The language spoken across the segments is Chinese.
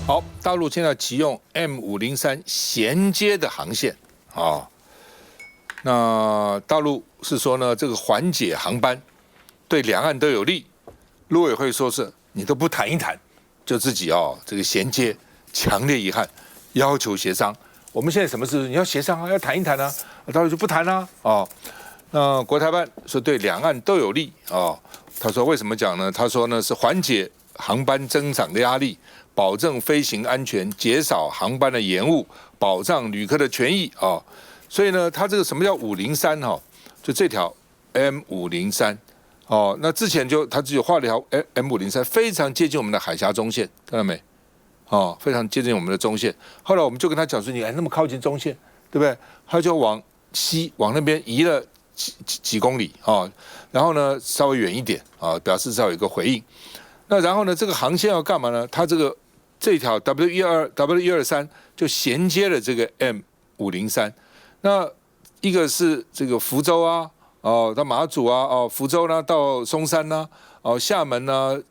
好，大陆现在启用 M503衔接的航线啊。那大陆是说呢，这个缓解航班对两岸都有利。陆委会说是你都不谈一谈，就自己这个衔接，强烈遗憾，要求协商。我们现在什么事？你要协商啊，要谈一谈啊，大陆就不谈啊。那国台办说对两岸都有利啊。他说为什么讲呢？他说呢是缓解航班增长的压力，保证飞行安全，减少航班的延误，保障旅客的权益啊。所以呢，它这个什么叫503就这条 M503那之前他自己画了一条 M503，非常接近我们的海峡中线，看到没？非常接近我们的中线。后来我们就跟他讲说，你那么靠近中线，对不对？他就往西往那边移了几公里然后呢稍微远一点表示至少有一个回应。那然后呢，这个航线要干嘛呢？它这条 W123就衔接了这个 M503。那一个是这个福州到马祖福州呢到松山厦门呢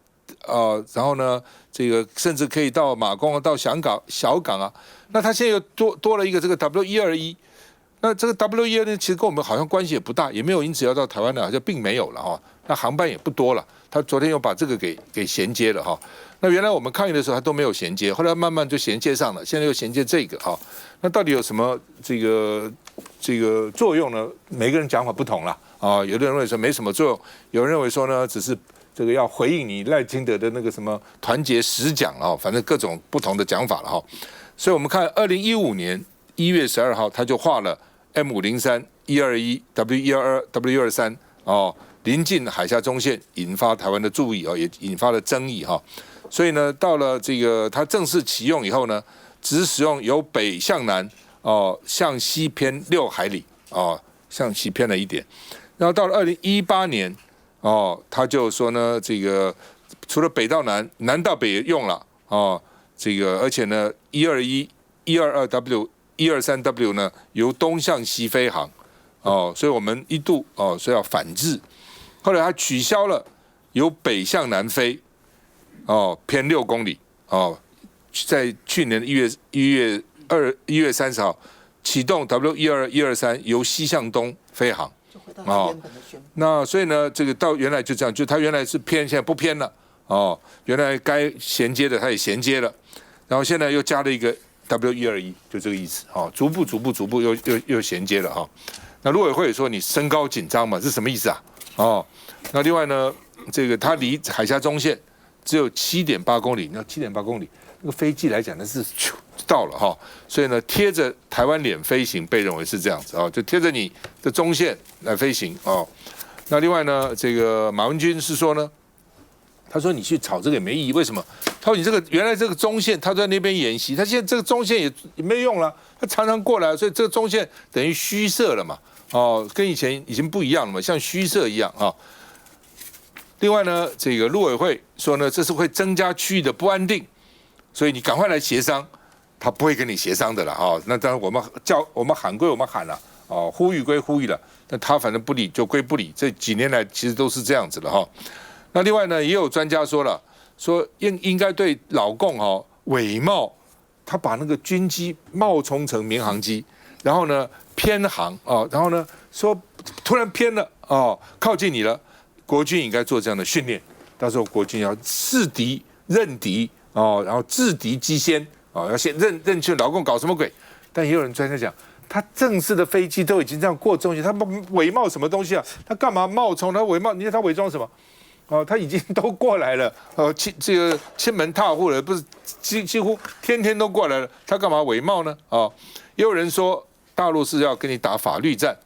然后呢这个甚至可以到马公到小港那它现在又多了一个这个 W121。那这个 W121其实跟我们好像关系也不大，也没有因此要到台湾的，好像并没有了那航班也不多了。他昨天又把这个给衔接了那原来我们抗议的时候他都没有衔接，后来慢慢就衔接上了，现在又衔接这个那到底有什么这个作用呢？每个人讲法不同了有的人认为说没什么作用，有人认为说呢只是这个要回应你赖清德的那个什么团结10讲反正各种不同的讲法了所以我们看2015年1月12号他就画了 M503 121 W122 W123临近海峡中线，引发台湾的注意也引发了争议所以呢，到了这个它正式启用以后呢，只使用由北向南向西偏6海里向西偏了一点。然后到了2018年他就说呢，这个除了北到南，南到北也用了这个而且呢121 122W 123W 呢由东向西飞航所以我们一度说要反制。后来他取消了由北向南飞偏6公里在去年的1月30号启动 W122 123由西向东飞航那所以呢这个到原来就这样，就它原来是偏，现在不偏了原来该衔接的它也衔接了，然后现在又加了一个 W121，就这个意思逐步又衔接了那陆委会也说你升高紧张嘛，是什么意思那另外呢，这个它离海峡中线只有7.8公里，那7.8公里，那个飞机来讲那是到了所以呢，贴着台湾脸飞行，被认为是这样子就贴着你的中线来飞行那另外呢，这个马文君是说呢，他说你去吵这个也没意义，为什么？他说你这个原来这个中线他在那边演习，他现在这个中线也没用了，他常常过来，所以这个中线等于虚设了嘛跟以前已经不一样了嘛，像虚设一样另外呢，这个陆委会说呢，这是会增加区域的不安定，所以你赶快来协商，他不会跟你协商的了那当然我们喊归我们喊了呼吁归呼吁了，但他反正不理就归不理，这几年来其实都是这样子的那另外呢，也有专家说了，说应该对老共伪冒，他把那个军机冒充成民航机，然后呢偏航然后呢说突然偏了靠近你了。国军应该做这样的训练，到时候国军要识敌认敌然后制敌机先要先认清老共搞什么鬼。但也有人专家讲，他正式的飞机都已经这样过中线，他伪冒什么东西他干嘛冒充？他伪冒？你看他伪装什么？他已经都过来了这个亲门踏户了，不是几乎天天都过来了，他干嘛伪冒呢？也有人说大陆是要跟你打法律战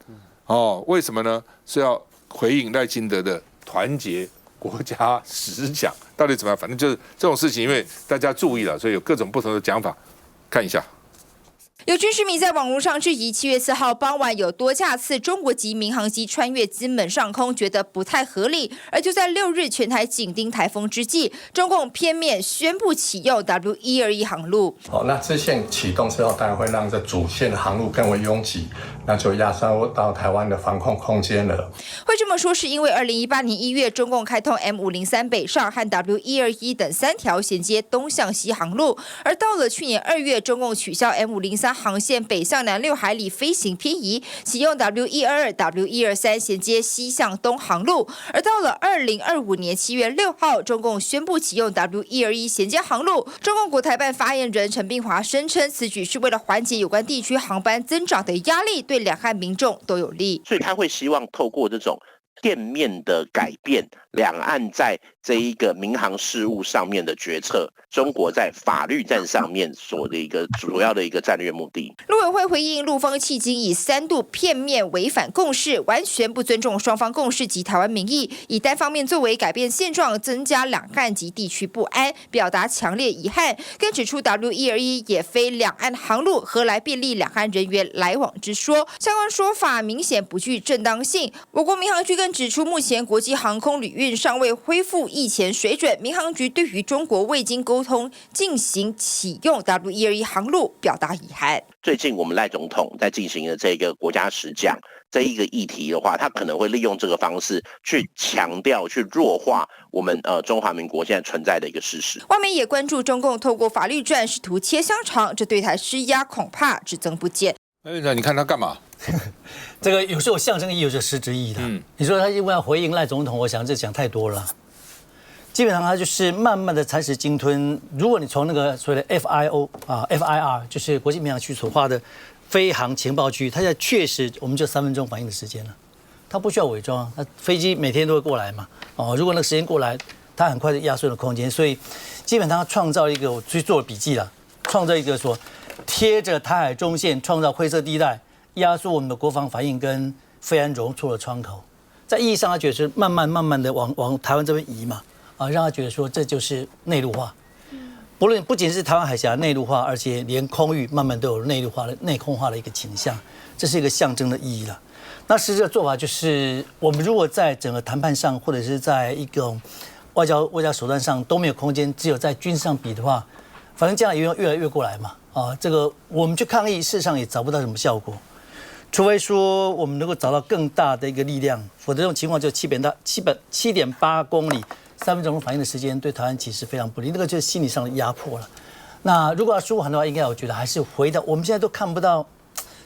为什么呢？是要回应赖清德的团结国家10讲，到底怎么样？反正就是这种事情，因为大家注意了，所以有各种不同的讲法，看一下。有军事迷在网络上质疑，7月4号傍晚有多架次中国籍民航机穿越金门上空，觉得不太合理。而就在6日全台紧盯台风之际，中共片面宣布启用 W121航路。那支线启动之后，当然会让这主线的航路更为拥挤，那就压缩到台湾的防控空间了。会这么说，是因为2018年1月，中共开通 M503北上和 W121等3条衔接东向西航路，而到了去年2月，中共取消 M503航线北向南6海里飞行偏移，启用 W122、W123衔接西向东航路。而到了2025年7月6号，中共宣布启用 W121衔接航路。中共国台办发言人陈并华声称，此举是为了缓解有关地区航班增长的压力，对两岸民众都有利。所以他会希望透过这种片面的改变，两岸在这一个民航事务上面的决策，中国在法律战上面所的一个主要的一个战略目的。陆委会回应，陆方迄今以3度片面违反共识，完全不尊重双方共识及台湾民意，以单方面作为改变现状，增加两岸及地区不安，表达强烈遗憾。更指出 W121也非两岸航路，何来便利两岸人员来往之说？相关说法明显不具正当性。我国民航局更指出，目前国际航空旅运尚未恢复疫前水准，民航局对于中国未经沟通进行启用 W121航路表达遗憾。最近我们赖总统在进行的这个国家实讲这一个议题的话，他可能会利用这个方式去强调、去弱化我们中华民国现在存在的一个事实。外媒也关注中共透过法律战试图切香肠，这对台施压恐怕只增不减。院长，你看他干嘛？这个有时候象征意义，有时候实质意义的。你说他因为要回应赖总统，我想这讲太多了。基本上他就是慢慢的蚕食鲸吞。如果你从那个所谓的 FIR 就是国际民航局所画的飞航情报区，它现在确实我们就3分钟反应的时间了，它不需要伪装，它飞机每天都会过来嘛。如果那个时间过来，它很快就压缩了空间，所以基本上它创造一个，我去做了笔记了，创造一个说贴着台海中线，创造灰色地带，压缩我们的国防反应跟飞安容错的窗口。在意义上，他觉得是慢慢的往台湾这边移嘛。让他觉得说这就是内陆化，不仅是台湾海峡内陆化，而且连空域慢慢都有内陆化的内空化的一个倾向，这是一个象征的意义了。那实际的做法就是，我们如果在整个谈判上，或者是在一个外交手段上都没有空间，只有在军事上比的话，反正将来越来越过来嘛。这个我们去抗议，事实上也找不到什么效果，除非说我们能够找到更大的一个力量，否则这种情况就7.8公里。3分钟反应的时间对台湾其实非常不利，那个就是心理上的压迫了。那如果要舒缓的话，应该我觉得还是回到我们现在都看不到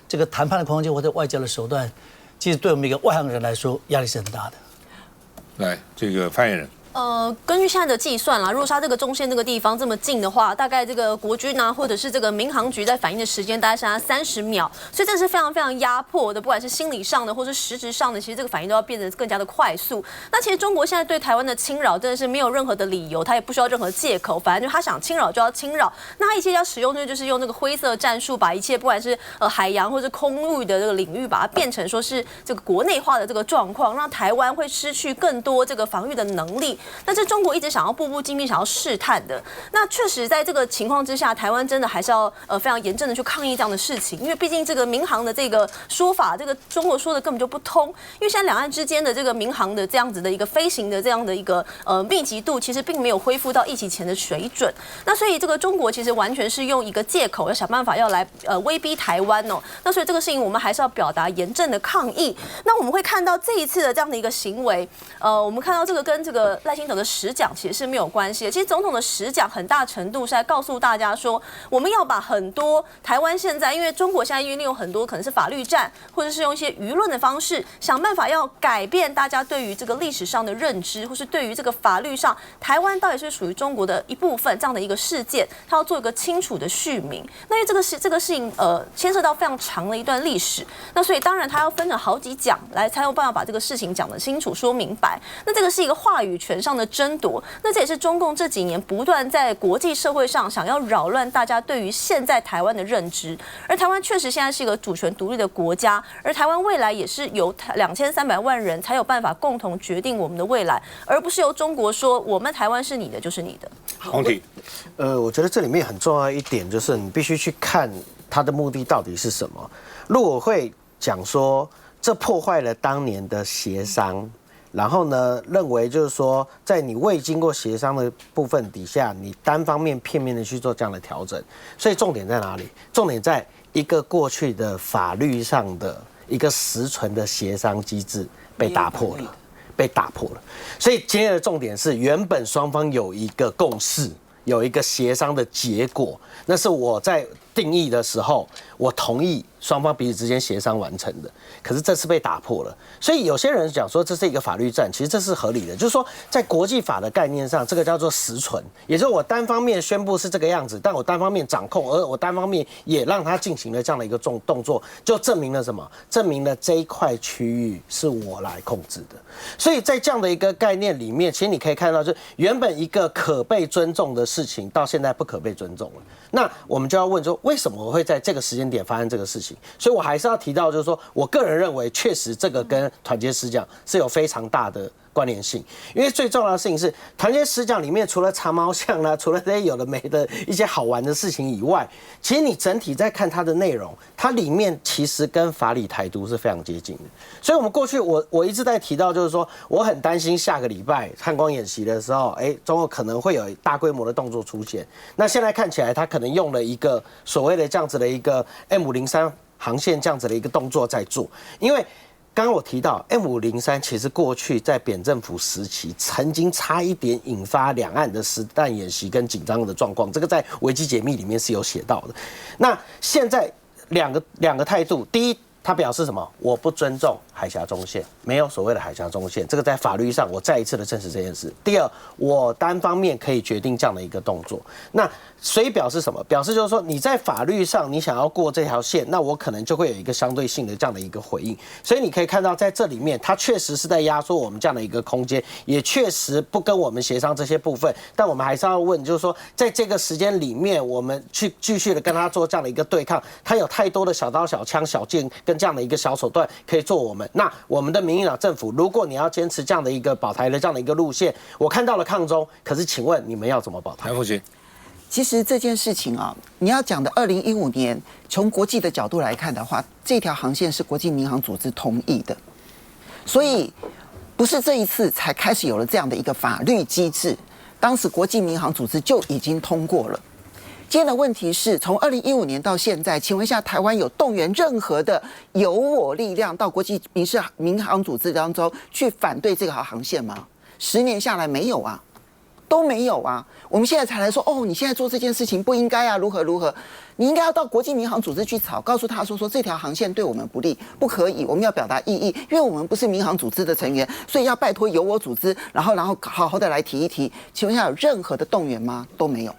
这个谈判的空间或者外交的手段，其实对我们一个外行人来说压力是很大的。来，这个发言人。根据现在的计算啦，如果是它这个中线这个地方这么近的话，大概这个国军啊，或者是这个民航局在反应的时间大概是30秒，所以这是非常非常压迫的，不管是心理上的或是实质上的，其实这个反应都要变得更加的快速。那其实中国现在对台湾的侵扰真的是没有任何的理由，他也不需要任何借口，反正就他想侵扰就要侵扰。那他一切要使用就是用那个灰色战术，把一切不管是海洋或者空域的这个领域，把它变成说是这个国内化的这个状况，让台湾会失去更多这个防御的能力。那这中国一直想要步步紧逼，想要试探的。那确实在这个情况之下，台湾真的还是要非常严正的去抗议这样的事情，因为毕竟这个民航的这个说法，这个中国说的根本就不通。因为现在两岸之间的这个民航的这样子的一个飞行的这样的一个密集度，其实并没有恢复到疫情前的水准。那所以这个中国其实完全是用一个借口，要想办法要来威逼台湾哦。那所以这个事情我们还是要表达严正的抗议。那我们会看到这一次的这样的一个行为，我们看到这个跟这个赖清德的实讲其实是没有关系的。其实总统的实讲很大程度是在告诉大家说，我们要把很多台湾现在，因为中国现在运用很多可能是法律战，或者是用一些舆论的方式，想办法要改变大家对于这个历史上的认知，或是对于这个法律上台湾到底是属于中国的一部分这样的一个事件，他要做一个清楚的序名。那因为这个事情牵涉到非常长的一段历史，那所以当然他要分成好几讲来才有办法把这个事情讲得清楚说明白。那这个是一个话语权上的争夺。那这也是中共这几年不断在国际社会上想要扰乱大家对于现在台湾的认知，而台湾确实现在是一个主权独立的国家，而台湾未来也是由2300万人才有办法共同决定我们的未来，而不是由中国说我们台湾是你的就是你的。洪体，我觉得这里面很重要一点就是你必须去看它的目的到底是什么？陆委会讲说，这破坏了当年的协商。然后呢，认为就是说，在你未经过协商的部分底下，你单方面片面的去做这样的调整，所以重点在哪里？重点在一个过去的法律上的一个实存的协商机制被打破了，被打破了。所以今天的重点是，原本双方有一个共识，有一个协商的结果，那是我在定义的时候，我同意双方彼此之间协商完成的。可是这次被打破了，所以有些人讲说这是一个法律战，其实这是合理的，就是说在国际法的概念上，这个叫做实存，也就是我单方面宣布是这个样子，但我单方面掌控，而我单方面也让他进行了这样的一个动作，就证明了什么？证明了这一块区域是我来控制的。所以在这样的一个概念里面，其实你可以看到，就原本一个可被尊重的事情，到现在不可被尊重了。那我们就要问说，为什么我会在这个时间点发生这个事情？所以我还是要提到，就是说我个人认为，确实这个跟团结思想是有非常大的关联性，因为最重要的事情是，团结思想里面除了长毛象啦，除了这些有的没的一些好玩的事情以外，其实你整体在看它的内容，它里面其实跟法理台独是非常接近的。所以我们过去我一直在提到，就是说我很担心下个礼拜汉光演习的时候，中国可能会有大规模的动作出现。那现在看起来，他可能用了一个所谓的这样子的一个 M503航线这样子的一个动作在做，因为刚刚我提到 M503其实过去在扁政府时期曾经差一点引发两岸的实弹演习跟紧张的状况，这个在危机解密里面是有写到的。那现在两个态度，第一，他表示什么？我不尊重海峡中线，没有所谓的海峡中线，这个在法律上我再一次的证实这件事。第二，我单方面可以决定这样的一个动作。那所以表示什么？表示就是说你在法律上你想要过这条线，那我可能就会有一个相对性的这样的一个回应。所以你可以看到在这里面，它确实是在压缩我们这样的一个空间，也确实不跟我们协商这些部分。但我们还是要问，就是说在这个时间里面，我们去继续的跟他做这样的一个对抗，他有太多的小刀小枪小剑跟这样的一个小手段可以做我们。那我们的民进党政府，如果你要坚持这样的一个保台的这样的一个路线，我看到了抗中，可是请问你们要怎么保台？韩复兴。其实这件事情啊，你要讲的2015年，从国际的角度来看的话，这条航线是国际民航组织同意的，所以不是这一次才开始有了这样的一个法律机制，当时国际民航组织就已经通过了。今天的问题是从2015年到现在，请问一下，台湾有动员任何的有我力量到国际民航组织当中去反对这条航线吗？10年下来没有啊。都没有啊！我们现在才来说，哦，你现在做这件事情不应该啊，如何如何？你应该要到国际民航组织去吵，告诉他说这条航线对我们不利，不可以，我们要表达异议，因为我们不是民航组织的成员，所以要拜托由我组织，然后好好的来提一提。请问一下，有任何的动员吗？都没有。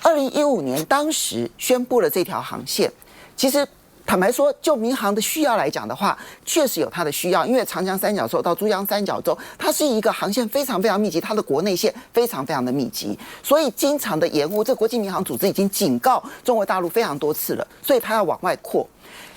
2015年当时宣布了这条航线，其实。坦白说，就民航的需要来讲的话，确实有它的需要，因为长江三角洲到珠江三角洲，它是一个航线非常非常密集，它的国内线非常非常的密集，所以经常的延误。这国际民航组织已经警告中国大陆非常多次了，所以它要往外扩。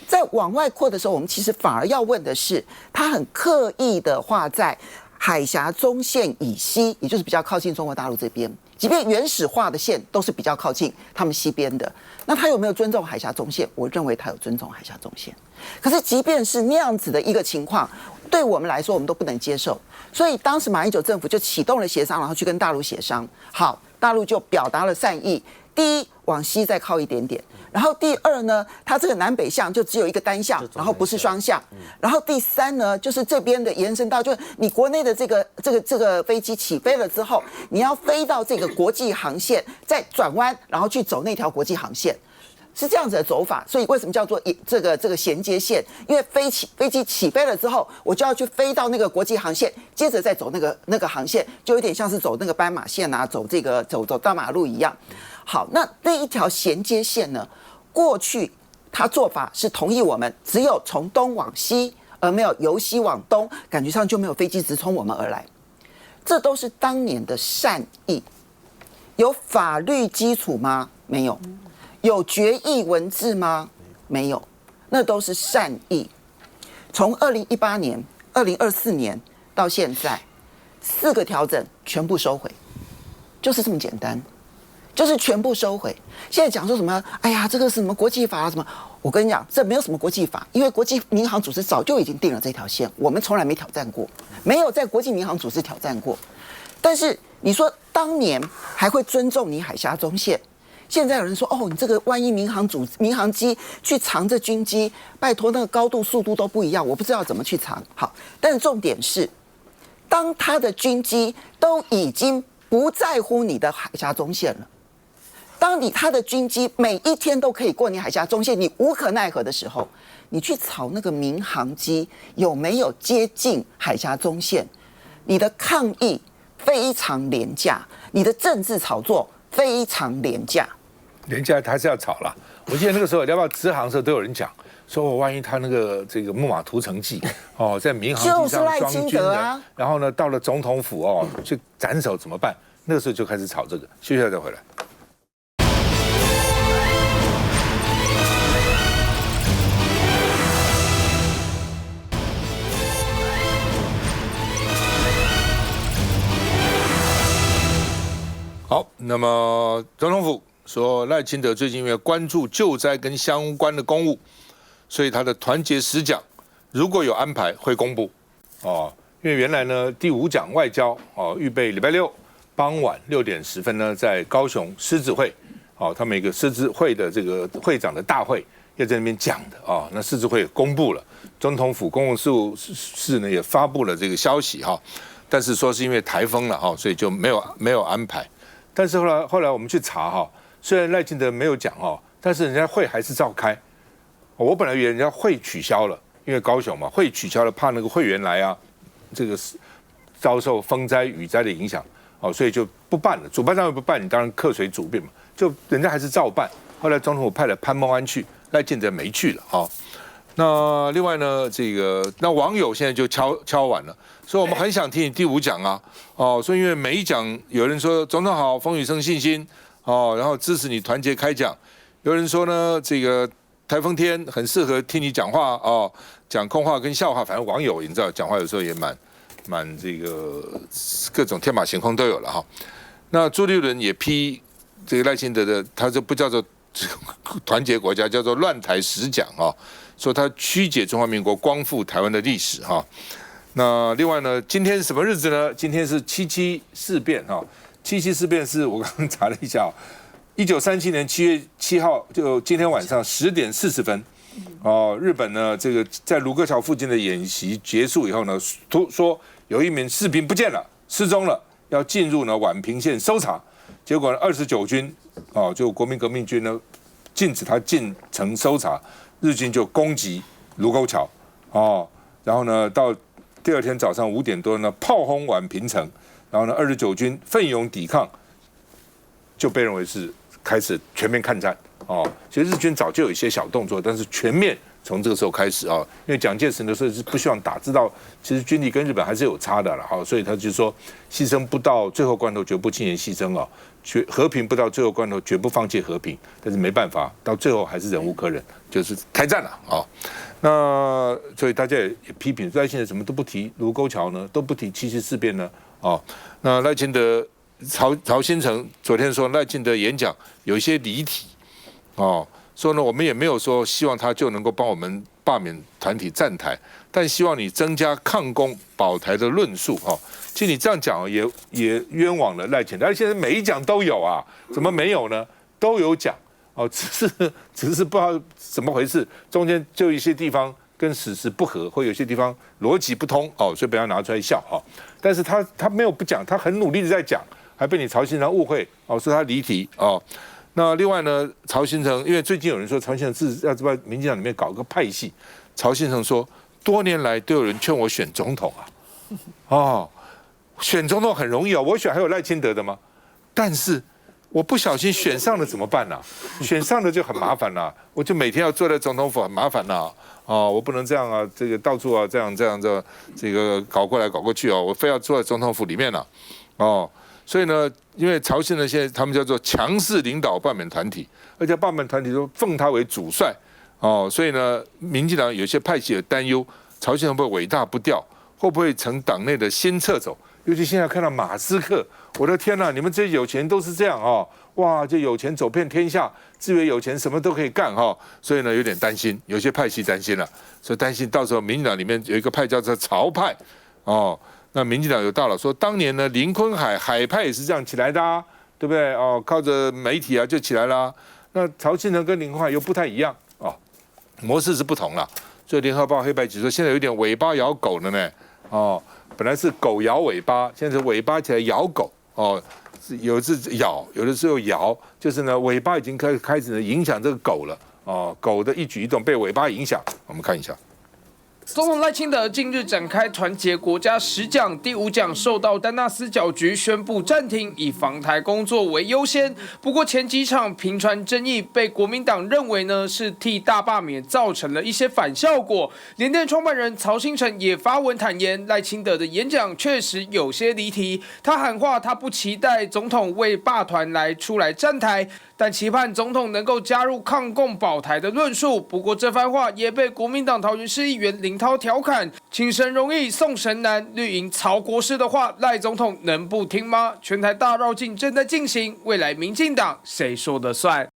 在往外扩的时候，我们其实反而要问的是，它很刻意的画在海峡中线以西，也就是比较靠近中国大陆这边。即便原始化的线都是比较靠近他们西边的，那他有没有尊重海峡中线？我认为他有尊重海峡中线。可是即便是那样子的一个情况，对我们来说我们都不能接受。所以当时马英九政府就启动了协商，然后去跟大陆协商。好，大陆就表达了善意。第一，往西再靠一点点。然后第二呢，它这个南北向就只有一个单向，然后不是双向。然后第三呢，就是这边的延伸到，就是你国内的这个飞机起飞了之后，你要飞到这个国际航线，再转弯，然后去走那条国际航线。是这样子的走法，所以为什么叫做这个衔接线？因为飞机起飞了之后，我就要去飞到那个国际航线，接着再走那个航线，就有点像是走那个斑马线啊，走大马路一样。好，那一条衔接线呢？过去他做法是同意我们只有从东往西，而没有由西往东，感觉上就没有飞机直冲我们而来。这都是当年的善意，有法律基础吗？没有。有决议文字吗？没有，那都是善意。从2018年、2024年到现在，4个调整全部收回，就是这么简单。就是全部收回。现在讲说什么？哎呀，这个是什么国际法啊？什么？我跟你讲，这没有什么国际法，因为国际民航组织早就已经定了这条线，我们从来没挑战过，没有在国际民航组织挑战过。但是你说当年还会尊重你海峡中线？现在有人说，哦，你这个万一民航机去藏着军机，拜托那个高度、速度都不一样，我不知道怎么去藏。好，但是重点是，当他的军机都已经不在乎你的海峡中线了，当他的军机每一天都可以过你海峡中线，你无可奈何的时候，你去炒那个民航机有没有接近海峡中线？你的抗议非常廉价，你的政治炒作非常廉价。廉价还是要炒啦。我记得那个时候要不要直航的时候都有人讲，说我万一他那个这个木马屠城记哦，在民航机上装军人，然后呢到了总统府哦去斩首怎么办？那个时候就开始炒这个。休息一下再回来。好，那么总统府说赖清德最近因为关注救灾跟相关的公务，所以他的团结10奖如果有安排会公布哦。因为原来呢第5奖外交哦，预备礼拜6傍晚6点10分呢，在高雄狮子会哦，他们一个狮子会的这个会长的大会要在那边讲的哦。那狮子会也公布了，总统府公共事务室呢也发布了这个消息哈，但是说是因为台风了哈，所以就没有安排。但是后来我们去查哈，虽然赖清德没有讲哦，但是人家会还是照开。我本来以为人家会取消了，因为高雄嘛，会取消了，怕那个会员来啊，这个遭受风灾雨灾的影响哦，所以就不办了。主办单位不办，你当然客随主便嘛，就人家还是照办。后来总统府派了潘孟安去，赖清德没去了哈。那另外呢，这个那网友现在就敲碗了，说我们很想听你第5奖啊，哦，说因为每一奖有人说总统好，风雨生信心哦，然后支持你团结开讲，有人说呢这个台风天很适合听你讲话哦，讲空话跟笑话，反正网友你知道讲话有时候也蛮这个各种天马行空都有了哈。那朱立伦也批这个赖清德的，他这不叫做团结国家，叫做乱台10奖啊。说他曲解中华民国光复台湾的历史哈。那另外呢，今天是什么日子呢？今天是7·7事变哈。7·7事变是我刚刚查了一下，1937年7月7号，就今天晚上10点40分，哦，日本呢这个在卢沟桥附近的演习结束以后呢，说有一名士兵不见了，失踪了，要进入呢宛平县搜查，结果呢29军哦，就国民革命军呢禁止他进城搜查。日军就攻击卢沟桥，哦，然后呢，到第2天早上5点多呢，炮轰宛平城，然后呢，29军奋勇抵抗，就被认为是开始全面抗战，哦，其实日军早就有一些小动作，但是全面从这个时候开始啊，因为蒋介石的时候是不希望打，知道其实军力跟日本还是有差的了，好，所以他就说牺牲不到最后关头绝不轻言牺牲啊。和平不到最后关头绝不放弃和平，但是没办法，到最后还是忍无可忍，就是开战了啊。那所以大家也批评赖清德什么都不提卢沟桥呢，都不提7·7事变呢啊。那赖清德曹新成昨天说赖清德演讲有一些离题哦，说呢我们也没有说希望他就能够帮我们罢免团体站台，但希望你增加抗攻保台的论述哦。其实你这样讲也冤枉了赖清德，而且每一讲都有啊，怎么没有呢？都有讲哦，只是不知道怎么回事，中间就一些地方跟史实不合，或有些地方逻辑不通哦，所以被他拿出来笑哦。但是他没有不讲，他很努力的在讲，还被你曹新成误会哦，说他离题哦。那另外呢，曹新成因为最近有人说曹新成要在民进党里面搞个派系，曹新成说多年来都有人劝我选总统啊，哦。选总统很容易啊，我选还有赖清德的吗？但是我不小心选上了怎么办呢？选上了就很麻烦了，我就每天要坐在总统府很麻烦了哦，我不能这样啊，这个到处啊这样这个搞过来搞过去哦，我非要坐在总统府里面了哦，所以呢，因为曹新成现在他们叫做强势领导罢免团体，而且罢免团体都奉他为主帅哦，所以呢，民进党有些派系的担忧，曹新成会不会尾大不掉，会不会成党内的新掣肘？尤其现在看到马斯克，我的天哪，你们这些有钱都是这样哦，哇，就有钱走遍天下，自以为有钱什么都可以干哈，所以呢有点担心，有些派系担心了，所以担心到时候民进党里面有一个派叫做曹派哦，那民进党有大佬说，当年呢林坤海派也是这样起来的啊，对不对哦？靠着媒体啊就起来啦。那曹庆成跟林坤海又不太一样哦，模式是不同了。所以联合报黑白指说，现在有点尾巴咬狗了呢哦，本来是狗摇尾巴，现在是尾巴起来咬狗哦。有的是咬，有的时候摇，就是呢，尾巴已经开始影响这个狗了哦，狗的一举一动被尾巴影响。我们看一下。总统赖清德近日展开团结国家10讲，第5讲受到丹纳斯搅局宣布暂停，以防台工作为优先。不过前几场频传争议，被国民党认为呢是替大罢免造成了一些反效果。联电创办人曹兴诚也发文坦言，赖清德的演讲确实有些离题。他喊话，他不期待总统为罢团出来站台，但期盼总统能够加入抗共保台的论述。不过这番话也被国民党桃园市议员林涛调侃，请神容易送神难，绿营曹国师的话，赖总统能不听吗？全台大绕境正在进行，未来民进党谁说了算？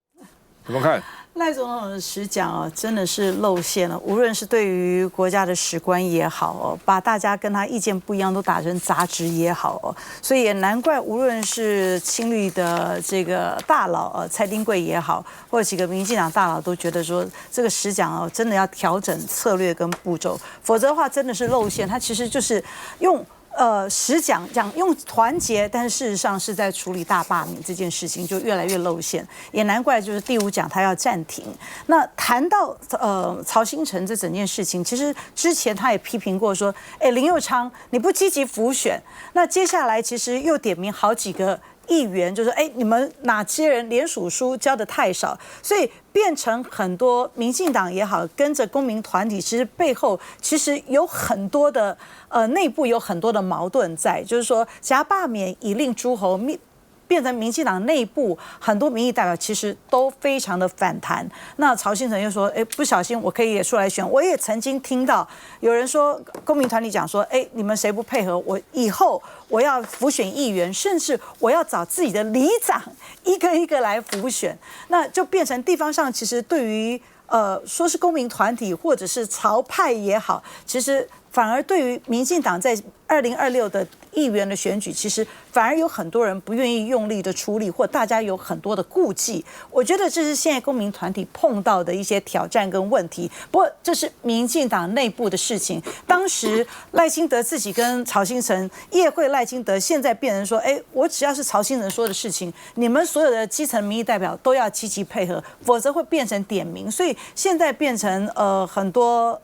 怎么看？赖总统的10讲哦，真的是露馅了。无论是对于国家的史观也好哦，把大家跟他意见不一样都打成杂质也好哦，所以也难怪，无论是青绿的这个大佬蔡丁贵也好，或者几个民进党大佬都觉得说，这个10讲哦，真的要调整策略跟步骤，否则的话真的是露馅。他其实就是用。10讲用团结，但是事实上是在处理大罢免这件事情，就越来越露馅，也难怪就是第5讲他要暂停。那谈到曹兴诚这整件事情，其实之前他也批评过说，林右昌你不积极辅选，那接下来其实又点名好几个议员，就说你们哪些人联署书交的太少，所以变成很多民进党也好，跟着公民团体，其实背后其实有很多的内部有很多的矛盾在，就是说假罢免以令诸侯，变成民进党内部很多民意代表其实都非常的反弹。那曹兴诚又说，不小心我可以也出来选。我也曾经听到有人说，公民团体讲说，你们谁不配合我，以后我要辅选议员，甚至我要找自己的里长一个一个来辅选。那就变成地方上其实对于说是公民团体或者是曹派也好，其实反而对于民进党在2026的议员的选举，其实反而有很多人不愿意用力的处理，或大家有很多的顾忌。我觉得这是现在公民团体碰到的一些挑战跟问题。不过这是民进党内部的事情。当时赖清德自己跟曹兴诚夜会赖清德，现在变成说，我只要是曹兴诚说的事情，你们所有的基层民意代表都要积极配合，否则会变成点名。所以现在变成很多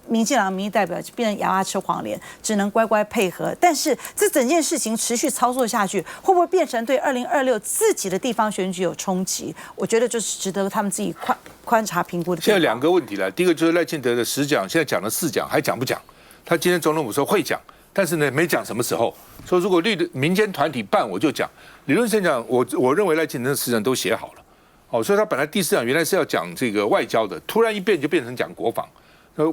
民进党民意代表变成哑巴吃黄连，只能乖乖配合。但是这整件事情持续操作下去，会不会变成对2026自己的地方选举有冲击？我觉得就是值得他们自己观察评估的。现在2个问题了，第一个就是赖清德的10讲，现在讲了4讲，还讲不讲？他今天总统府说会讲，但是呢没讲什么时候。说如果民间团体办我就讲。理论上讲，我认为赖清德的10讲都写好了。所以他本来第4讲原来是要讲这个外交的，突然一变就变成讲国防。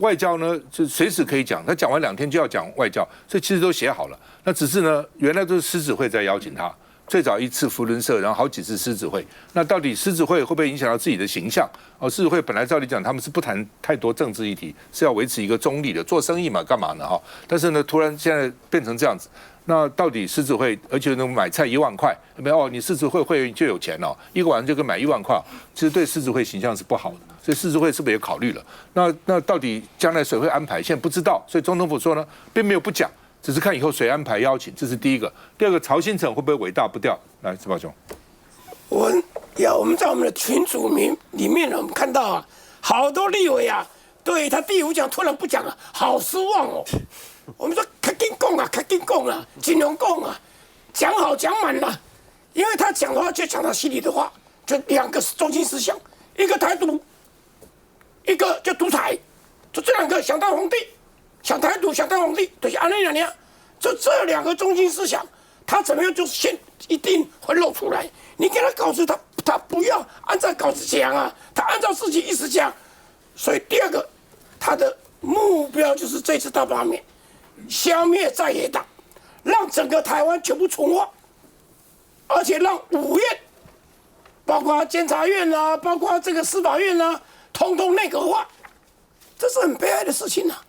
外交呢，就随时可以讲，他讲完2天就要讲外交，所以其实都写好了。那只是呢，原来都是狮子会在邀请他，最早一次福伦社，然后好几次狮子会。那到底狮子会会不会影响到自己的形象？狮子会本来照理讲他们是不谈太多政治议题，是要维持一个中立的，做生意嘛，干嘛呢？但是呢，突然现在变成这样子。那到底狮子会，而且能买菜1万块，没有你狮子会会员就有钱了，一个晚上就可以买1万块，其实对狮子会形象是不好的，所以狮子会是不是也考虑了？那到底将来谁会安排？现在不知道，所以总统府说呢，并没有不讲，只是看以后谁安排邀请，这是第一个。第二个，曹兴诚会不会尾大不掉？来，志宝兄，我们在我们的群组里面呢，我们看到啊，好多立委啊，对他第5讲突然不讲了，好失望哦。我们说赶紧讲啊，赶紧讲啊，尽量讲啊，讲好讲满了，因为他讲的话就讲他心里的话，就2个中心思想，一个台独，一个就独裁，就这2个想当皇帝，想台独想当皇帝，就是安内两就这2个中心思想，他怎么样就先一定会露出来。你给他稿子，他不要按照稿子讲啊，他按照自己意思讲。所以第2个，他的目标就是这次大罢免。消灭在野党，让整个台湾全部重化，而且让5院，包括监察院啊，包括这个司法院啊，通通内阁化，这是很悲哀的事情啊。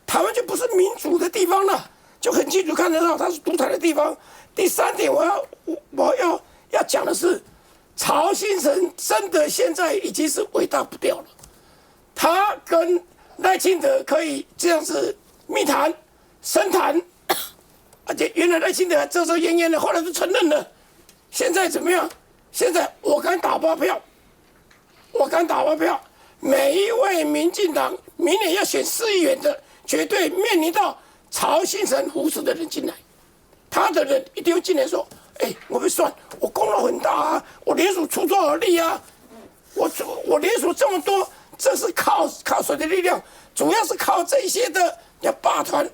台湾就不是民主的地方了，就很清楚看得到它是独裁的地方。第3点，我要讲的是，曹兴诚真的现在已经是伟大不掉了。他跟赖清德可以这样子密谈、深谈，而且原来赖清德还遮遮掩掩的，后来都承认了。现在怎么样？现在我敢打包票，每一位民进党明年要选4亿元的，绝对面临到曹兴诚扶持的人进来，他的人一定会进来说：“我会算，我功劳很大啊，我联署出多少力啊，我联署这么多。”这是靠谁的力量？主要是靠这些的霸团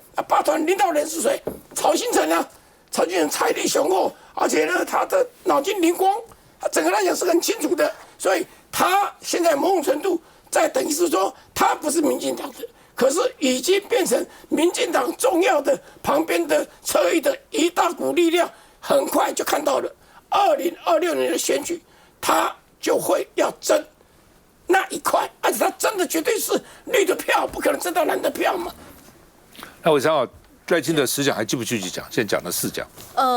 领导人是谁？曹兴诚啊，曹兴诚财力雄厚，而且呢，他的脑筋灵光，他整个来讲是很清楚的，所以他现在某种程度在等于是说，他不是民进党的，可是已经变成民进党重要的旁边的侧翼的一大股力量，很快就看到了2026年的选举，他就会要争那一块，而且他真的绝对是绿的票，不可能争到蓝的票嘛。那我想好赖清德10讲还继不继续讲？现在讲了4讲。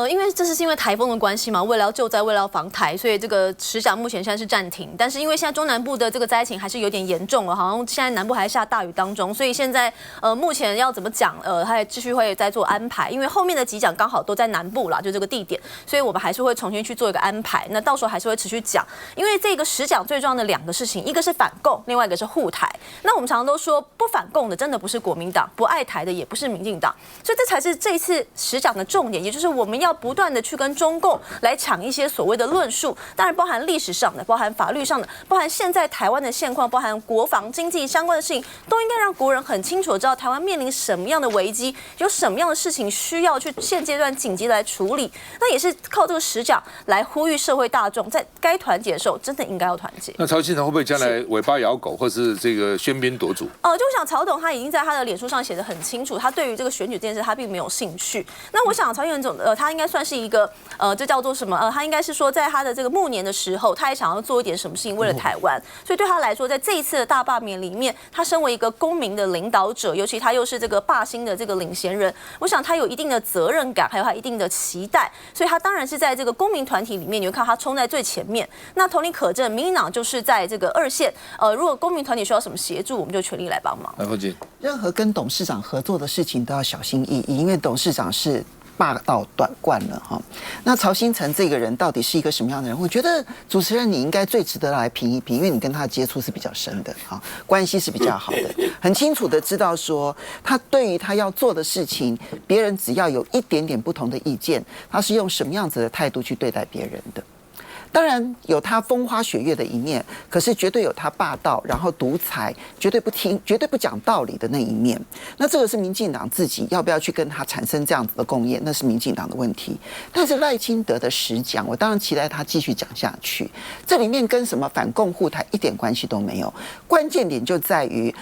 因为这是因为台风的关系嘛，为了要救灾，为了要防台，所以这个10讲目前现在是暂停。但是因为现在中南部的这个灾情还是有点严重了，好像现在南部还下大雨当中，所以现在目前要怎么讲，他也继续会再做安排。因为后面的几讲刚好都在南部啦，就这个地点，所以我们还是会重新去做一个安排。那到时候还是会持续讲，因为这个10讲最重要的2个事情，一个是反共，另外一个是护台。那我们常常都说，不反共的真的不是国民党，不爱台的也不是民进党。所以这才是这一次10讲的重点，也就是我们要不断的去跟中共来抢一些所谓的论述，当然包含历史上的，包含法律上的，包含现在台湾的现况，包含国防经济相关的事情，都应该让国人很清楚的知道台湾面临什么样的危机，有什么样的事情需要去现阶段紧急来处理。那也是靠这个10讲来呼吁社会大众，在该团结的时候，真的应该要团结。那曹兴诚会不会将来尾巴咬狗，或是这个喧宾夺主？就我想曹董他已经在他的脸书上写得很清楚，他对于这个选举这件事他并没有兴趣。那我想曹兴诚他应该算是一个这叫做什么？他应该是说在他的这个暮年的时候，他也想要做一点什么事情为了台湾。所以对他来说，在这一次的大罢免里面，他身为一个公民的领导者，尤其他又是这个罢薪的这个领衔人，我想他有一定的责任感，还有他一定的期待。所以他当然是在这个公民团体里面，你会看他冲在最前面。那同理可证，民进党就是在这个2线。如果公民团体需要什么协助，我们就全力来帮忙。来，凤姐，任何跟董事长合作的事情都要小心翼翼，因为董事长是霸道断惯了哈。那曹兴诚这个人到底是一个什么样的人？我觉得主持人你应该最值得来评一评，因为你跟他的接触是比较深的哈，关系是比较好的，很清楚的知道说他对于他要做的事情，别人只要有一点点不同的意见，他是用什么样子的态度去对待别人的。当然有他风花雪月的一面，可是绝对有他霸道，然后独裁，绝对不听、绝对不讲道理的那一面。那这个是民进党自己要不要去跟他产生这样子的共业，那是民进党的问题。但是赖清德的10讲，我当然期待他继续讲下去。这里面跟什么反共护台一点关系都没有，关键点就在于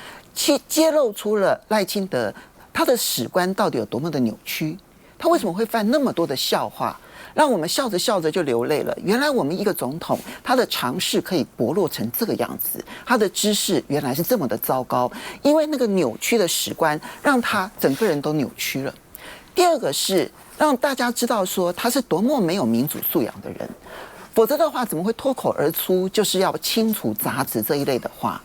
揭露出了赖清德他的史观到底有多么的扭曲，他为什么会犯那么多的笑话？让我们笑着笑着就流泪了。原来我们一个总统，他的常识可以薄弱成这个样子，他的知识原来是这么的糟糕，因为那个扭曲的史观，让他整个人都扭曲了。第二个是让大家知道说他是多么没有民主素养的人，否则的话怎么会脱口而出就是要清除杂质这一类的话？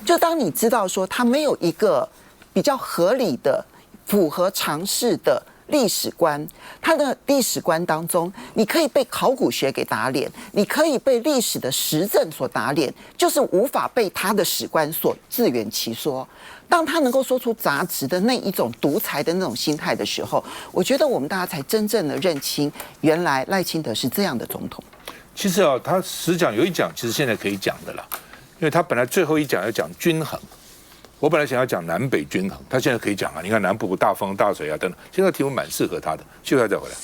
就当你知道说他没有一个比较合理的、符合常识的历史观，他的历史观当中，你可以被考古学给打脸，你可以被历史的实证所打脸，就是无法被他的史观所自圆其说。当他能够说出杂质的那一种独裁的那种心态的时候，我觉得我们大家才真正的认清，原来赖清德是这样的总统。其实啊，他10讲有一讲，其实现在可以讲的了，因为他本来最后一讲要讲均衡。我本来想要讲南北均衡，他现在可以讲啊，你看南部大风大水啊等等，现在题目蛮适合他的。休息再回来。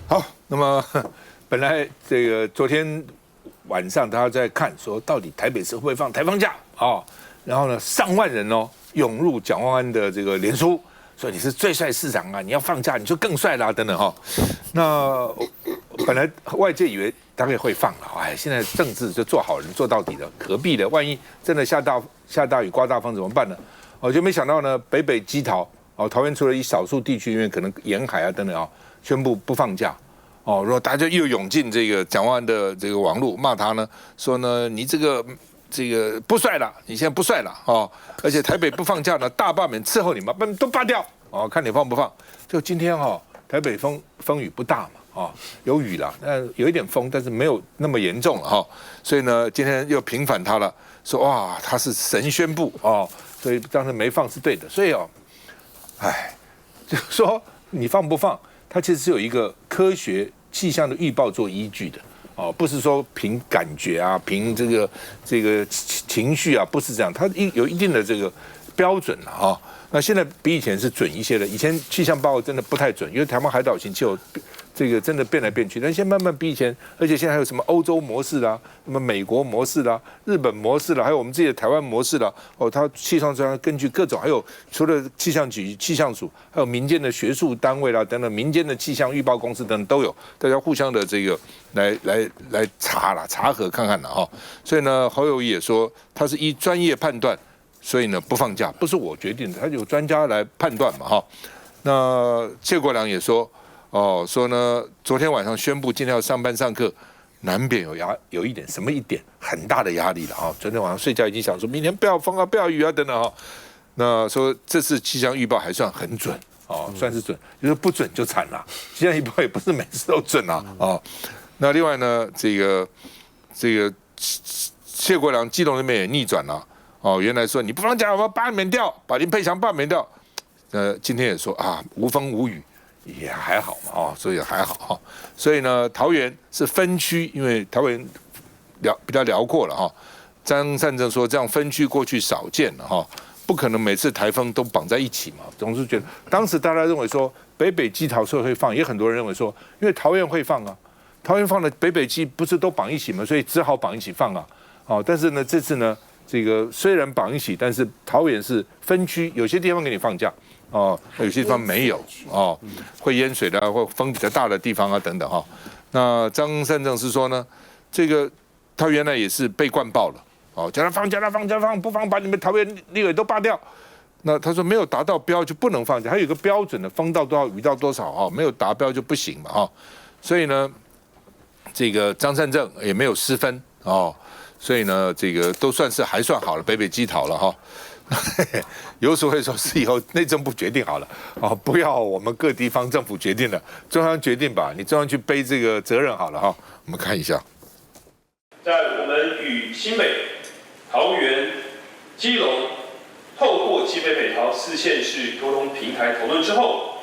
好，那么本来这个昨天晚上大家在看说到底台北市会不会放台风假啊？然后呢，上万人涌入蒋万安的这个脸书，说你是最帅市长啊，你要放假你就更帅啦等等哈。那本来外界以为大概会放了，哎，现在政治就做好人做到底了，何必的？万一真的下大雨刮大风怎么办呢？就没想到呢，北基桃桃园除了一少数地区因为可能沿海啊等等宣布不放假。然后大家又涌进这个蒋万安的这个网络骂他呢，说呢你这个不帅了，你现在不帅了而且台北不放假呢，大罢免伺候你们，把你都罢掉看你放不放。就今天台北风雨不大嘛有雨了，有一点风，但是没有那么严重了所以呢今天又平反他了，说哇他是神宣布所以当时没放是对的，所以就是说你放不放，它其实是有一个科学气象的预报做依据的不是说凭感觉啊，凭这个情绪啊，不是这样，它有一定的这个标准那现在比以前是准一些的，以前气象报告真的不太准，因为台湾海岛型气候这个真的变来变去，但现在慢慢比以前，而且现在还有什么欧洲模式啦，什么美国模式啦，日本模式啦，还有我们自己的台湾模式啦它气象专家根据各种，还有除了气象局、气象署，还有民间的学术单位啦等等，民间的气象预报公司等等都有，大家互相的这个来查核看看的所以呢，侯友宜也说他是依专业判断。所以呢，不放假不是我决定的，他有专家来判断嘛那谢国良也说说呢，昨天晚上宣布今天要上班上课，难免有一点什么一点很大的压力了昨天晚上睡觉已经想说明天不要风啊，不要雨啊等等那说这次气象预报还算很准算是准，就是不准就惨了。气象预报也不是每次都准那另外呢，这个谢国良基隆那边也逆转了。原来说你不放假，我们罢免掉，把林佩祥罢免掉。今天也说无风无雨也还好嘛所以还好所以呢，桃园是分区，因为桃园比较辽阔了张善政说这样分区过去少见了不可能每次台风都绑在一起嘛。总是觉得当时大家认为说北基桃会放，也很多人认为说，因为桃园会放桃园放的北基不是都绑一起嘛，所以只好绑一起放但是呢，这次呢。这个虽然绑一起，但是桃园是分区，有些地方给你放假有些地方没有会淹水的或风比较大的地方等等那张善政是说呢，这个他原来也是被灌爆了叫他放，不放把你们桃园立委都罢掉。那他说没有达到标就不能放假，还有一个标准的风到多少雨到多少没有达标就不行嘛所以呢，这个张善政也没有失分所以呢，这个都算是还算好了，北基桃了有时候会说是以后内政部决定好了不要我们各地方政府决定了，中央决定吧，你中央去背这个责任好了我们看一下，在我们与新北、桃园、基隆透过基北北桃4县市沟通平台讨论之后，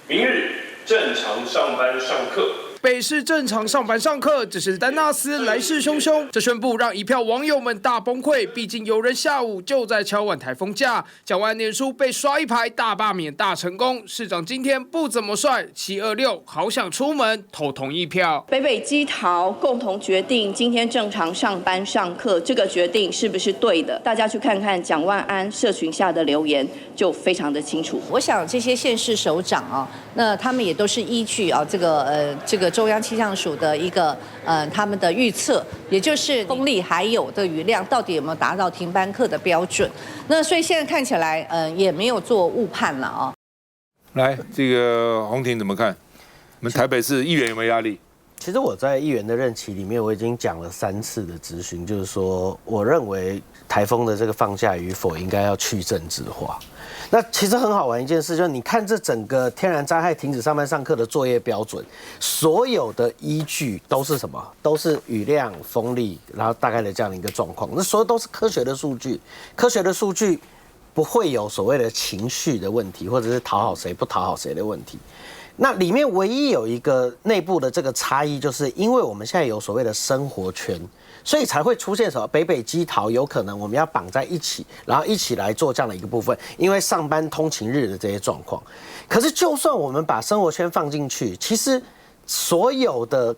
明日正常上班上课。北市正常上班上课，只是丹纳斯来势汹汹。这宣布让一票网友们大崩溃，毕竟有人下午就在敲碗台风假。蒋万安脸书被刷一排大罢免大成功，市长今天不怎么帅，726好想出门投同意票。北基桃共同决定今天正常上班上课，这个决定是不是对的？大家去看看蒋万安社群下的留言，就非常的清楚。我想这些县市首长那他们也都是依据这个中央气象署的一个他们的预测，也就是风力还有的雨量到底有没有达到停班课的标准。那所以现在看起来也没有做误判了来，这个洪庭怎么看？我们台北市议员有没有压力？其实我在议员的任期里面，我已经讲了3次的质询，就是说，我认为台风的这个放假与否应该要去政治化。那其实很好玩一件事，就是你看这整个天然灾害停止上班上课的作业标准，所有的依据都是什么？都是雨量、风力，然后大概的这样的一个状况。那所有都是科学的数据，科学的数据不会有所谓的情绪的问题，或者是讨好谁不讨好谁的问题。那里面唯一有一个内部的这个差异，就是因为我们现在有所谓的生活圈，所以才会出现什么北基桃有可能我们要绑在一起，然后一起来做这样的一个部分，因为上班通勤日的这些状况。可是就算我们把生活圈放进去，其实所有的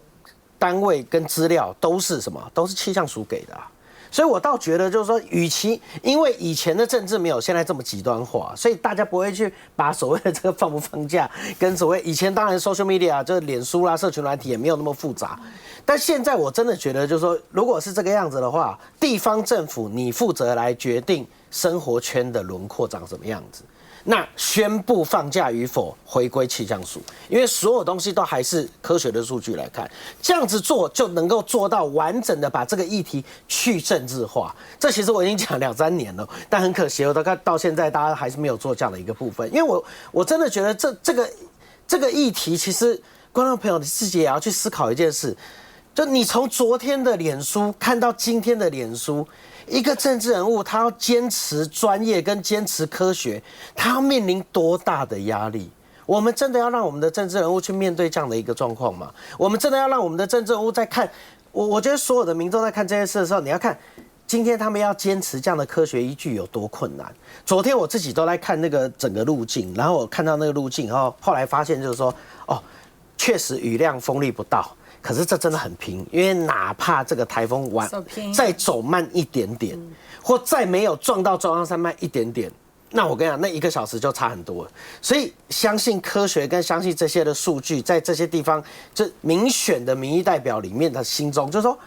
单位跟资料都是什么？都是气象署给的啊。所以我倒觉得就是说，与其因为以前的政治没有现在这么极端化，所以大家不会去把所谓的这个放不放假跟所谓以前当然 social media 就是脸书啦、社群软体也没有那么复杂，但现在我真的觉得就是说，如果是这个样子的话，地方政府你负责来决定生活圈的轮廓长什么样子。那宣布放假与否回归气象署，因为所有东西都还是科学的数据来看，这样子做就能够做到完整的把这个议题去政治化。这其实我已经讲2-3年了，但很可惜，我到现在大家还是没有做这样的一个部分。因为我真的觉得这个议题，其实观众朋友你自己也要去思考一件事，就你从昨天的脸书看到今天的脸书。一个政治人物，他要坚持专业跟坚持科学，他要面临多大的压力？我们真的要让我们的政治人物去面对这样的一个状况吗？我们真的要让我们的政治人物在看？我觉得所有的民众在看这件事的时候，你要看今天他们要坚持这样的科学依据有多困难。昨天我自己都在看那个整个路径，然后我看到那个路径，然后后来发现就是说，哦，确实雨量风力不到。可是这真的很平，因为哪怕这个台风完再走慢一点点，或再没有撞到中央山脉一点点，那我跟你讲，那1个小时就差很多了。所以相信科学跟相信这些的数据，在这些地方，这民选的民意代表里面的心中，就是说，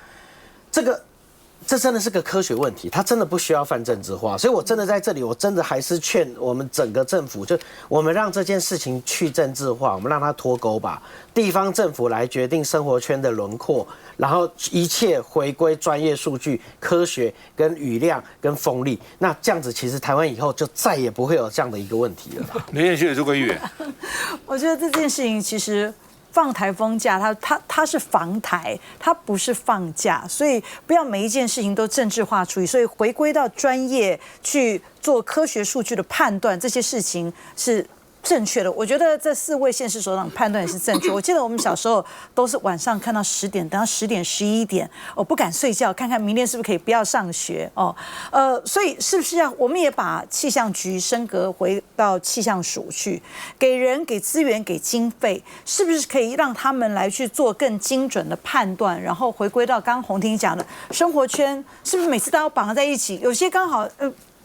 这真的是个科学问题，它真的不需要泛政治化。所以我真的在这里，我真的还是劝我们整个政府，就我们让这件事情去政治化，我们让它脱钩吧。地方政府来决定生活圈的轮廓，然后一切回归专业数据、科学跟雨量跟风力。那这样子，其实台湾以后就再也不会有这样的一个问题了吧？林彦旭也是个议员，我觉得这件事情其实。放台风假，它是防台，它不是放假，所以不要每一件事情都政治化处理，所以回归到专业去做科学数据的判断，这些事情是正确的。我觉得这4位县市首长判断也是正确。我记得我们小时候都是晚上看到10点，等到10点、11点，不敢睡觉，看看明天是不是可以不要上学哦。所以是不是我们也把气象局升格回到气象署去，给人、给资源、给经费，是不是可以让他们来去做更精准的判断，然后回归到刚刚洪婷讲的生活圈，是不是每次都要绑在一起？有些刚好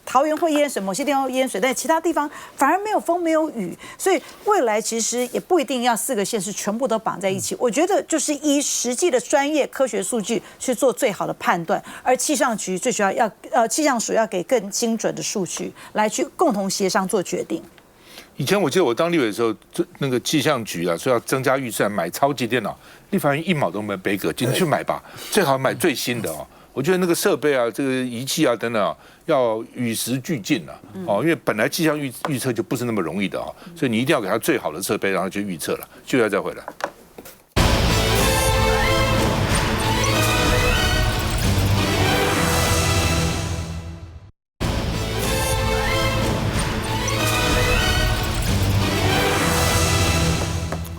桃园会淹水，某些地方会淹水，但其他地方反而没有风没有雨，所以未来其实也不一定要4个县市全部都绑在一起。我觉得就是依实际的专业科学数据去做最好的判断，而气象局最主要气象署要给更精准的数据来去共同协商做决定。以前我记得我当立委的时候，那个气象局啊说要增加预算买超级电脑，立法院1毛都没背个，今天去买吧，最好买最新的哦。我觉得那个设备啊，这个仪器啊等等啊，要与时俱进啊，因为本来气象预测就不是那么容易的啊，所以你一定要给它最好的设备，然后去预测了，就要再回来。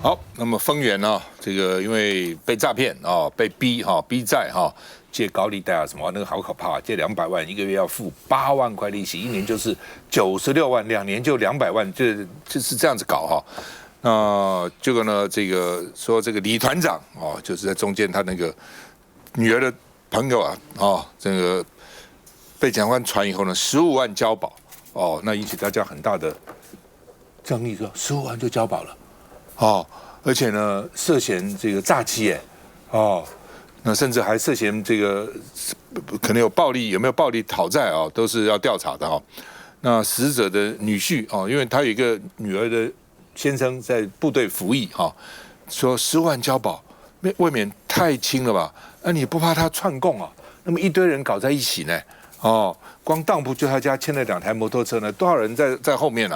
好，那么丰原呢，这个因为被诈骗啊，被逼债借高利贷啊什么，那个好可怕，借200万，1个月要付8万块利息，1年就是96万，2年就200万，就是这样子搞哈。那结果呢，这个说这个李团长就是在中间他那个女儿的朋友这个被检察官传以后呢，15万交保那引起大家很大的争议，说15万就交保了而且呢涉嫌这个诈欺耶那甚至还涉嫌这个可能有暴力，有没有暴力讨债都是要调查的那死者的女婿因为他有一个女儿的先生在部队服役说10万交保，未免太轻了吧？那你不怕他串供那么一堆人搞在一起呢光当铺就他家牵了2台摩托车呢，多少人在后面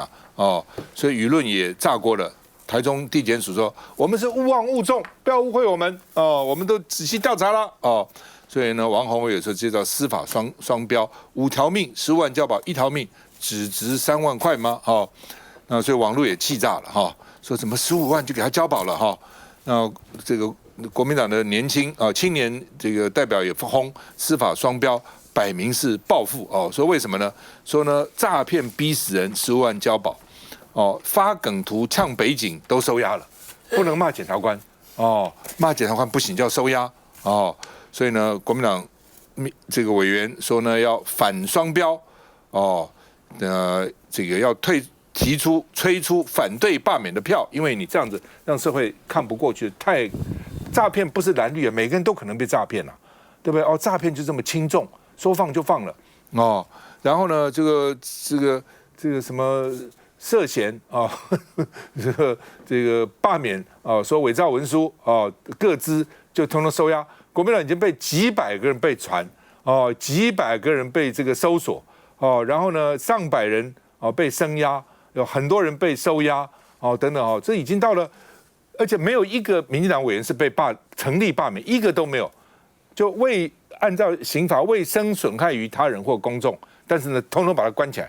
所以舆论也炸锅了。台中地检署说，我们是勿忘勿重，不要误会我们我们都仔细调查了所以呢，王宏伟有时候接到司法双标，5条命15万交保，1条命只值3万块吗？那所以网络也气炸了说怎么15万就给他交保了那这个国民党的年轻青年这个代表也轰司法双标，摆明是报复说为什么呢？说呢诈骗逼死人，15万交保。发梗图呛北警都收押了，不能骂检察官哦，骂检察官不行就要收押哦，所以呢，国民党这个委员说呢要反双标哦，这个要催出反对罢免的票，因为你这样子让社会看不过去，诈骗不是蓝绿啊，每个人都可能被诈骗啊，对不对？哦，诈骗就这么轻重，说放就放了哦。然后呢，这个什么涉嫌啊，这个罢免啊，说伪造文书啊，各资就通通收押。国民党已经被几百个人被传哦，几百个人被这个搜索哦，然后呢，上百人被声押。有很多人被收押哦，等等哦，这已经到了，而且没有一个民进党委员是被成立罢免，一个都没有，就按照刑法未生损害于他人或公众，但是呢，统统把他关起来，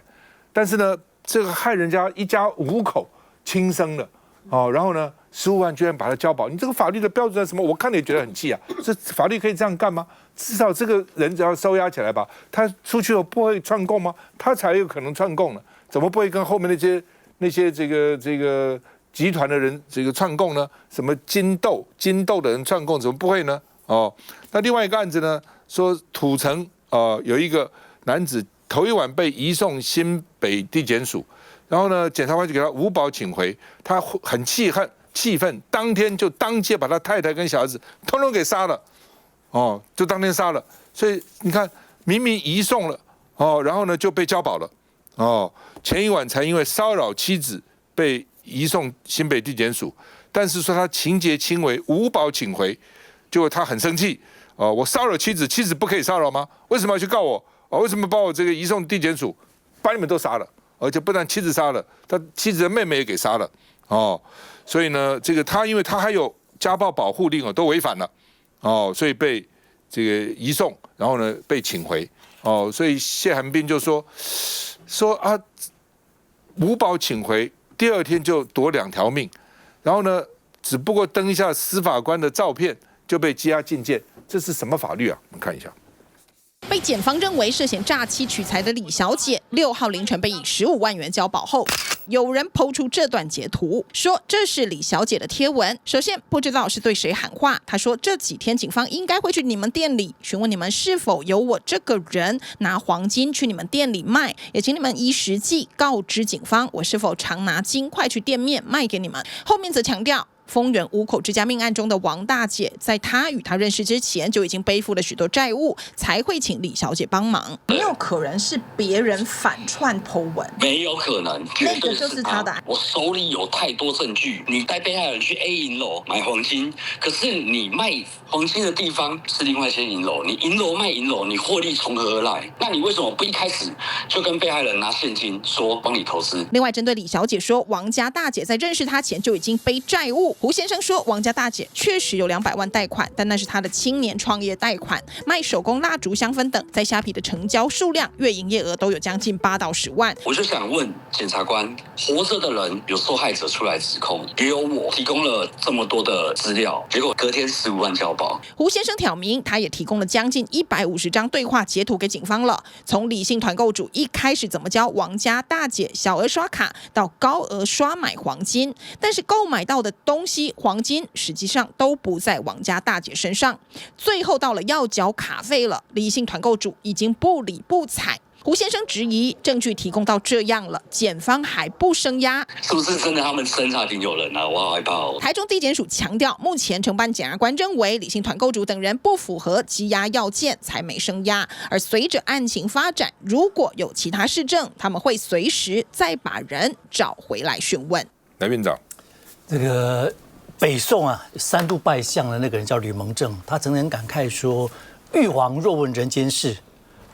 但是呢，这个害人家一家5口轻生了哦，然后呢，15万居然把他交保，你这个法律的标准是什么？我看了也觉得很气啊，这法律可以这样干吗？至少这个人只要收押起来吧，他出去后不会串供吗？他才有可能串供呢。怎么不会跟后面那些这个集团的人这个串供呢？什么金豆的人串供，怎么不会呢？哦，那另外一个案子呢，说土城有一个男子头一晚被移送新北地检署，然后呢，检察官就给他无保请回，他很气愤，当天就当街把他太太跟小孩子通通给杀了，哦，就当天杀了。所以你看，明明移送了哦，然后呢就被交保了。哦，前一晚才因为骚扰妻子被移送新北地检署，但是说他情节轻微，无保请回，结果他很生气，我骚扰妻子，妻子不可以骚扰吗？为什么要去告我？为什么把我这个移送地检署，把你们都杀了，而且不但妻子杀了，他妻子的妹妹也给杀了，哦，所以呢，这个他因为他还有家暴保护令都违反了，哦，所以被这个移送，然后呢被请回，哦，所以谢寒冰就说啊，无保请回，第二天就夺2条命，然后呢，只不过登一下司法官的照片就被羁押禁见，这是什么法律啊？我们看一下。被检方认为涉嫌诈欺取财的李小姐，6号凌晨被以15万元交保后，有人抛出这段截图，说这是李小姐的贴文。首先不知道是对谁喊话，他说这几天警方应该会去你们店里询问你们是否有我这个人拿黄金去你们店里卖，也请你们依实际告知警方我是否常拿金块去店面卖给你们。后面则强调，丰原5口之家命案中的王大姐，在她与他认识之前就已经背负了许多债务，才会请李小姐帮忙。没有可能是别人反串投文，没有可能，那个就是他的。我手里有太多证据，你带被害人去 A 银楼买黄金，可是你卖黄金的地方是另外一些银楼，你银楼卖银楼，你获利从何而来？那你为什么不一开始就跟被害人拿现金说帮你投资？另外，针对李小姐说王家大姐在认识她前就已经背债务，胡先生说，王家大姐确实有200万贷款，但那是她的青年创业贷款，卖手工蜡烛、香氛等，在虾皮的成交数量、月营业额都有将近8到10万。我就想问检察官，活着的人有受害者出来指控，也有我提供了这么多的资料，结果隔天15万交保。胡先生挑明，他也提供了将近150张对话截图给警方了。从理性团购主一开始怎么教王家大姐小额刷卡，到高额刷买黄金，但是购买到的东西黄金实际上都不在王家大姐身上。最后到了要缴卡费了，理性团购主已经不理不睬。胡先生质疑，证据提供到这样了，检方还不声押，是不是真的他们侦查庭有人啊？我好害怕哦。台中地检署强调，目前承办检察官认为理性团购主等人不符合羁押要件，才没声押。而随着案情发展，如果有其他事证，他们会随时再把人找回来讯问。来，院长，这个北宋啊3度拜相的那个人叫吕蒙正，他曾经感慨说：“玉皇若问人间事，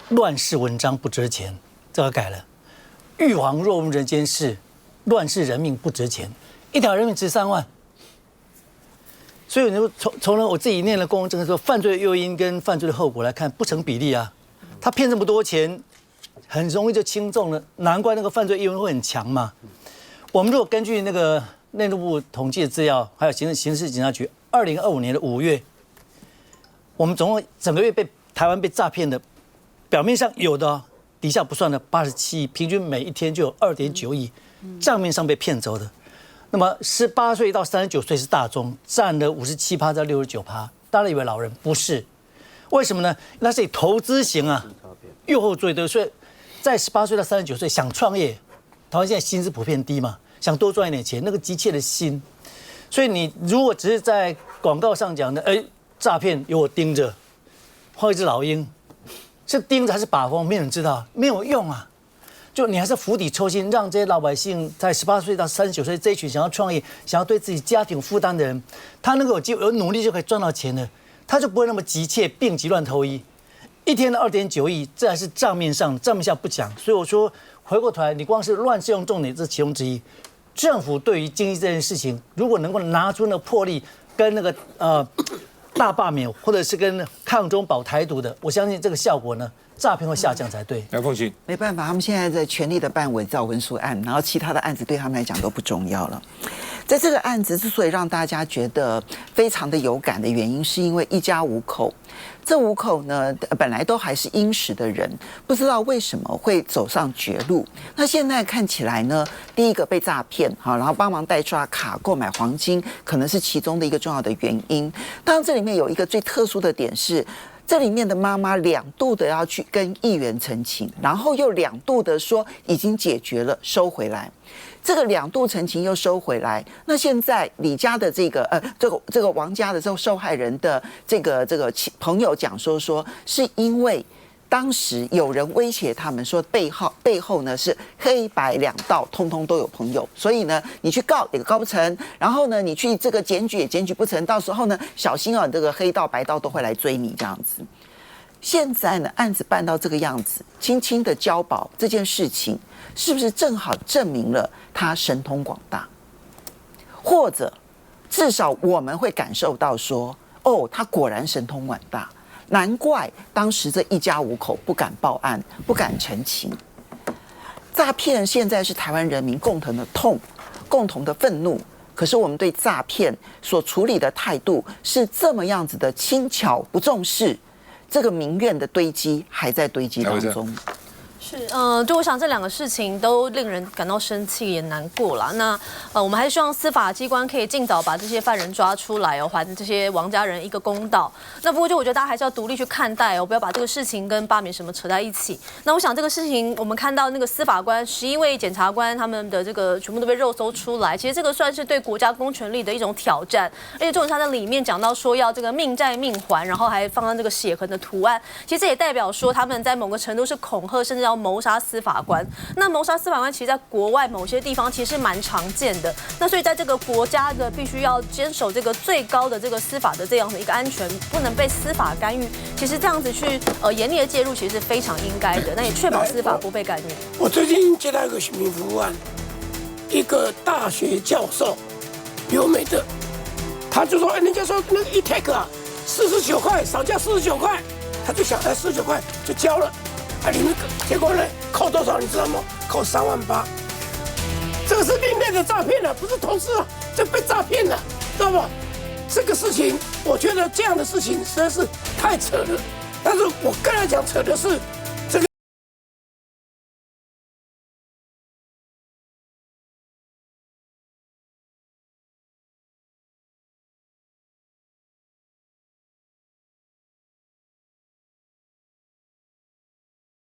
乱世文章不值钱。”这个改了，“玉皇若问人间事，乱世人命不值钱。”一条人命值3万。所以你说从我自己念了公共政策说，犯罪的诱因跟犯罪的后果来看，不成比例啊。他骗这么多钱，很容易就轻重了，难怪那个犯罪诱因会很强嘛。我们如果根据那个内政部统计的资料，还有刑事警察局2025年的5月，我们总共整个月台湾被诈骗的，表面上有的，底下不算的87亿，平均每一天就有2.9亿账面上被骗走的。那么18岁到39岁是大宗，占了57%到69%。大家以为老人不是，为什么呢？那是投资型啊，诱惑最多，所以在18岁到39岁想创业，台湾现在薪资普遍低嘛，想多赚一点钱，那个急切的心。所以你如果只是在广告上讲的，诈骗有我盯着，画一只老鹰，是盯着还是把风，没有人知道，没有用啊。就你还是釜底抽薪，让这些老百姓在18岁到39岁这一群想要创业、想要对自己家庭负担的人，他能够有努力就可以赚到钱的，他就不会那么急切病急乱投医。一天的2.9亿，这还是账面上下不讲。所以我说，回过头来，你光是乱适用重点，这是其中之一。政府对于经济这件事情，如果能够拿出那个魄力，跟那个大罢免，或者是跟抗中保台独的，我相信这个效果呢，诈骗会下降才对。来，凤琴，没办法，他们现在在全力的办伪造文书案，然后其他的案子对他们来讲都不重要了。在这个案子之所以让大家觉得非常的有感的原因，是因为一家5口，这5口呢本来都还是殷实的人，不知道为什么会走上绝路。那现在看起来呢，第一个被诈骗，然后帮忙代刷卡购买黄金，可能是其中的一个重要的原因。当然，这里面有一个最特殊的点是，这里面的妈妈2度的要去跟议员陈情，然后又2度的说已经解决了，收回来。这个2度陈情又收回来，那现在李家的这个王家的这个受害人的这个朋友讲说是因为当时有人威胁他们说背后呢是黑白2道通通都有朋友，所以呢你去告也告不成，然后呢你去这个检举也检举不成，到时候呢小心这个黑道白道都会来追你这样子。现在呢案子办到这个样子，轻轻的交保这件事情，是不是正好证明了他神通广大？或者至少我们会感受到说，他果然神通广大，难怪当时这一家5口不敢报案，不敢陈情。诈骗现在是台湾人民共同的痛，共同的愤怒。可是我们对诈骗所处理的态度是这么样子的轻巧不重视，这个民怨的堆积还在堆积当中。是，就我想这2个事情都令人感到生气也难过啦。那我们还是希望司法机关可以尽早把这些犯人抓出来还这些王家人一个公道。那不过就我觉得大家还是要独立去看待不要把这个事情跟罢免什么扯在一起。那我想这个事情我们看到那个司法官11位检察官他们的这个全部都被肉搜出来，其实这个算是对国家公权力的一种挑战。而且重点他在里面讲到说要这个命债命还，然后还放上这个血痕的图案，其实这也代表说他们在某个程度是恐吓，甚至要谋杀司法官。那谋杀司法官其实在国外某些地方其实蛮常见的。那所以在这个国家的必须要坚守这个最高的这个司法的这样的一个安全，不能被司法干预。其实这样子去严厉的介入，其实是非常应该的。那也确保司法不被干预。我最近接到一个选民服务案，一个大学教授，留美的，他就说，人家说那个一 take 49块，少价49块，他就想49块就交了。你们结果呢？扣多少你知道吗？扣3万8。这个是另类的诈骗了，不是同事这被诈骗了，知道吧？这个事情，我觉得这样的事情实在是太扯了。但是我刚才讲扯的是